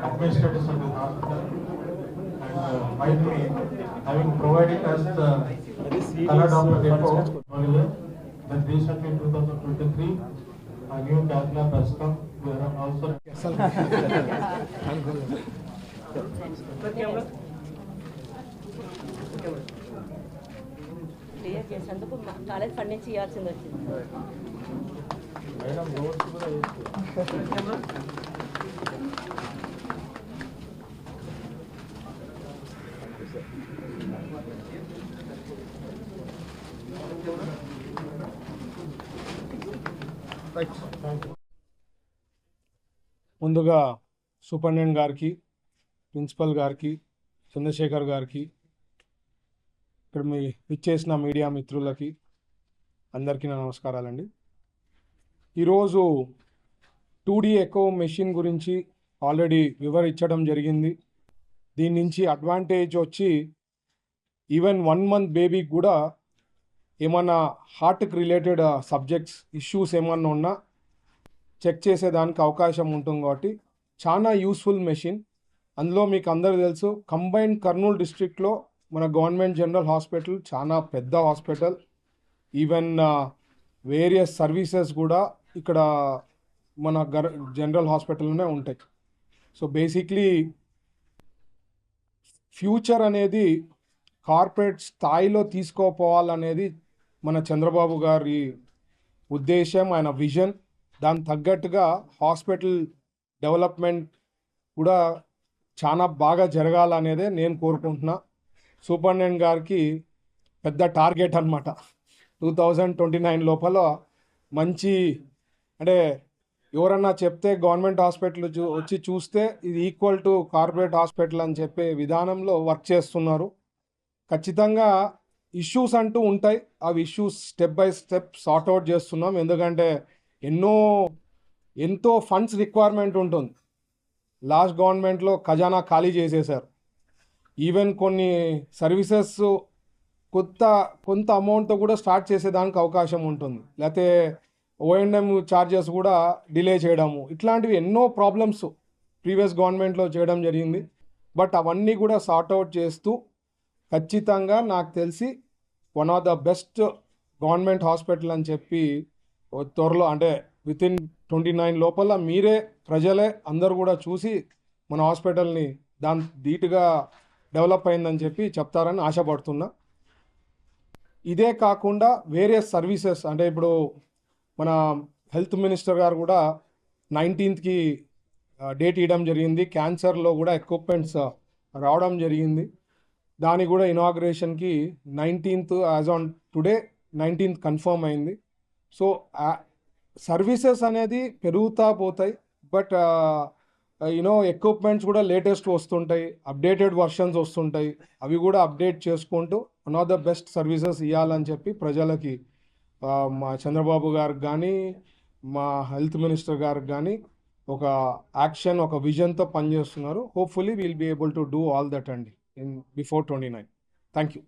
Administrative Service Hospital, and finally having provided us the color Dr. report, that recently in 2023 a new cath lab has come. We are also clear చేసేందుకు college fund నుంచి ఇవ్వాల్సింది వచ్చింది. ముందుగా superintendent గారికి, principal గారికి, చంద్రశేఖర్ గారికి, ఇక్కడ మీ ఇచ్చేసిన మీడియా మిత్రులకి అందరికీ నా నమస్కారాలండి. ఈరోజు 2D ఎకో మెషిన్ గురించి ఆల్రెడీ వివరించడం జరిగింది. దీని నుంచి అడ్వాంటేజ్ వచ్చి ఈవెన్ 1 month బేబీకి కూడా ఏమన్నా హార్ట్కి రిలేటెడ్ సబ్జెక్ట్స్ ఇష్యూస్ ఏమన్నా ఉన్నా చెక్ చేసేదానికి అవకాశం ఉంటుంది. కాబట్టి చాలా యూస్ఫుల్ మెషిన్. అందులో మీకు అందరూ తెలుసు, కంబైన్డ్ కర్నూలు డిస్ట్రిక్ట్లో మన గవర్నమెంట్ జనరల్ హాస్పిటల్ చాలా పెద్ద హాస్పిటల్. ఈవెన్ వేరియస్ సర్వీసెస్ కూడా ఇక్కడ మన జనరల్ హాస్పిటల్లోనే ఉంటాయి. సో బేసిక్లీ ఫ్యూచర్ అనేది కార్పొరేట్ స్థాయిలో తీసుకోపోవాలనేది మన చంద్రబాబు గారి ఉద్దేశం, ఆయన విజన్. దాని తగ్గట్టుగా హాస్పిటల్ డెవలప్మెంట్ కూడా చాలా బాగా జరగాలనేదే నేను కోరుకుంటున్నా. సూపరింటెండెంట్ గారికి పెద్ద టార్గెట్ అన్నమాట. 2029 లోపల మంచి, అంటే ఎవరన్నా చెప్తే గవర్నమెంట్ హాస్పిటల్ వచ్చి చూస్తే ఇది ఈక్వల్ టు కార్పొరేట్ హాస్పిటల్ అని చెప్పే విధానంలో వర్క్ చేస్తున్నారు. ఖచ్చితంగా ఇష్యూస్ అంటూ ఉంటాయి. అవి issues step by step sort out చేస్తున్నాం. ఎందుకంటే ఎంతో ఫండ్స్ రిక్వైర్మెంట్ ఉంటుంది. లాస్ట్ గవర్నమెంట్లో ఖజానా ఖాళీ చేసేశారు. ఈవెన్ కొన్ని సర్వీసెస్ కొంత అమౌంట్తో కూడా స్టార్ట్ చేసేదానికి అవకాశం ఉంటుంది. లేకపోతే O&M ఛార్జెస్ కూడా డిలే చేయడము, ఇట్లాంటివి ఎన్నో ప్రాబ్లమ్స్ ప్రీవియస్ గవర్నమెంట్లో చేయడం జరిగింది. బట్ అవన్నీ కూడా సార్ట్అవుట్ చేస్తూ ఖచ్చితంగా నాకు తెలిసి one of the best government hospital అని చెప్పి త్వరలో, అంటే వితిన్ 29 లోపల మీరే ప్రజలే అందరూ కూడా చూసి మన హాస్పిటల్ని దాని ధీటుగా డెవలప్ అయిందని చెప్పి చెప్తారని ఆశపడుతున్నా. ఇదే కాకుండా వేరే సర్వీసెస్, అంటే ఇప్పుడు మన హెల్త్ మినిస్టర్ గారు కూడా 19th డేట్ ఇవ్వడం జరిగింది. క్యాన్సర్లో కూడా ఎక్విప్మెంట్స్ రావడం జరిగింది. దానికి కూడా ఇనాగ్రేషన్కి 19th as on today 19th confirm అయింది. సో సర్వీసెస్ అనేది పెరుగుతూ పోతాయి. బట్ ఎక్విప్మెంట్స్ కూడా లేటెస్ట్ వస్తుంటాయి, అప్డేటెడ్ వర్షన్స్ వస్తుంటాయి. అవి కూడా అప్డేట్ చేసుకుంటూ one of the best services ఇవ్వాలని చెప్పి ప్రజలకి మా చంద్రబాబు గారికి కానీ మా హెల్త్ మినిస్టర్ గారికి కానీ ఒక యాక్షన్, ఒక విజన్తో పనిచేస్తున్నారు. Hopefully will be able to do all that అండి బిఫోర్ 29. Thank you.